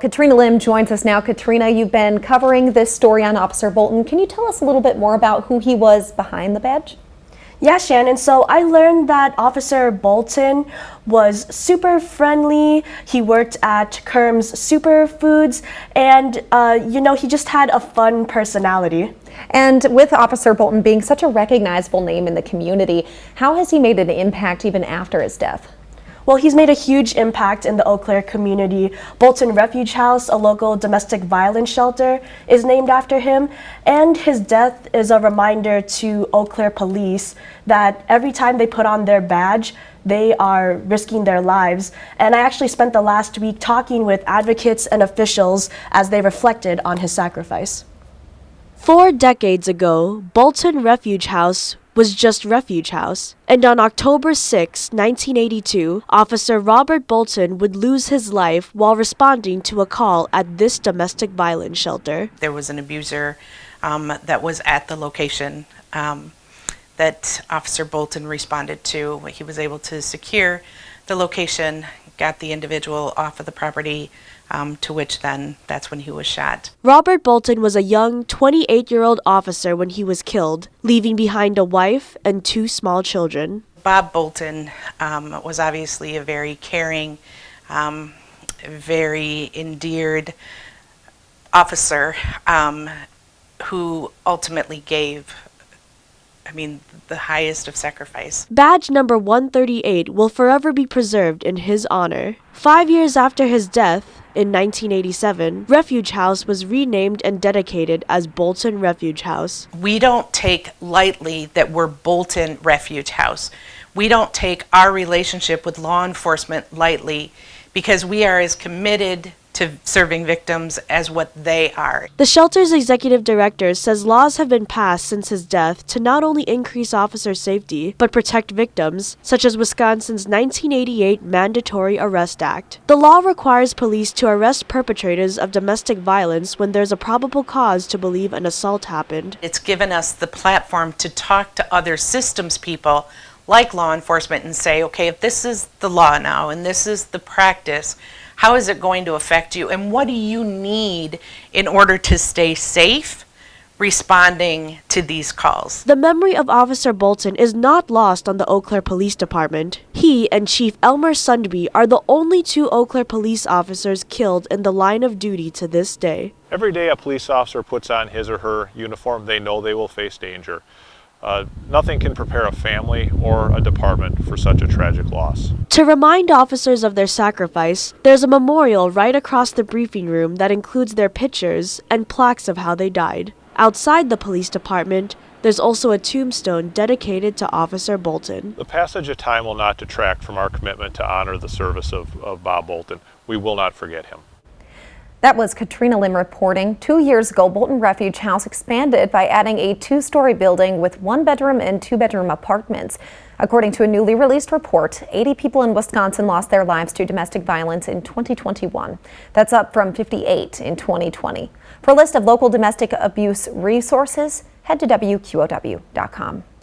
Katrina Lim joins us now. Katrina, you've been covering this story on Officer Bolton. Can you tell us a little bit more about who he was behind the badge? Yeah, Shannon. So I learned that Officer Bolton was super friendly. He worked at Kerm's Superfoods, and he just had a fun personality. And with Officer Bolton being such a recognizable name in the community, how has he made an impact even after his death? Well, he's made a huge impact in the Eau Claire community. Bolton Refuge House, a local domestic violence shelter, is named after him. And his death is a reminder to Eau Claire police that every time they put on their badge, they are risking their lives. And I actually spent the last week talking with advocates and officials as they reflected on his sacrifice. 4 decades ago, Bolton Refuge House was just Refuge House, and on October 6, 1982, Officer Robert Bolton would lose his life while responding to a call at this domestic violence shelter. There was an abuser that was at the location that Officer Bolton responded to. He was able to secure the location, got the individual off of the property, to which then that's when he was shot. Robert Bolton was a young 28-year-old officer when he was killed, leaving behind a wife and 2 small children. Bob Bolton was obviously a very caring, very endeared officer who ultimately gave the highest of sacrifice. Badge number 138 will forever be preserved in his honor. 5 years after his death, in 1987, Refuge House was renamed and dedicated as Bolton Refuge House. We don't take lightly that we're Bolton Refuge House. We don't take our relationship with law enforcement lightly because we are as committed to serving victims as what they are. The shelter's executive director says laws have been passed since his death to not only increase officer safety, but protect victims, such as Wisconsin's 1988 Mandatory Arrest Act. The law requires police to arrest perpetrators of domestic violence when there's a probable cause to believe an assault happened. It's given us the platform to talk to other systems people like law enforcement and say, okay, if this is the law now and this is the practice, how is it going to affect you? And what do you need in order to stay safe responding to these calls? The memory of Officer Bolton is not lost on the Eau Claire Police Department. He and Chief Elmer Sundby are the only 2 Eau Claire police officers killed in the line of duty to this day. Every day a police officer puts on his or her uniform, they know they will face danger. Nothing can prepare a family or a department for such a tragic loss. To remind officers of their sacrifice, there's a memorial right across the briefing room that includes their pictures and plaques of how they died. Outside the police department, there's also a tombstone dedicated to Officer Bolton. The passage of time will not detract from our commitment to honor the service of Bob Bolton. We will not forget him. That was Katrina Lim reporting. 2 years ago, Bolton Refuge House expanded by adding a 2-story building with 1-bedroom and 2-bedroom apartments. According to a newly released report, 80 people in Wisconsin lost their lives to domestic violence in 2021. That's up from 58 in 2020. For a list of local domestic abuse resources, head to WQOW.com.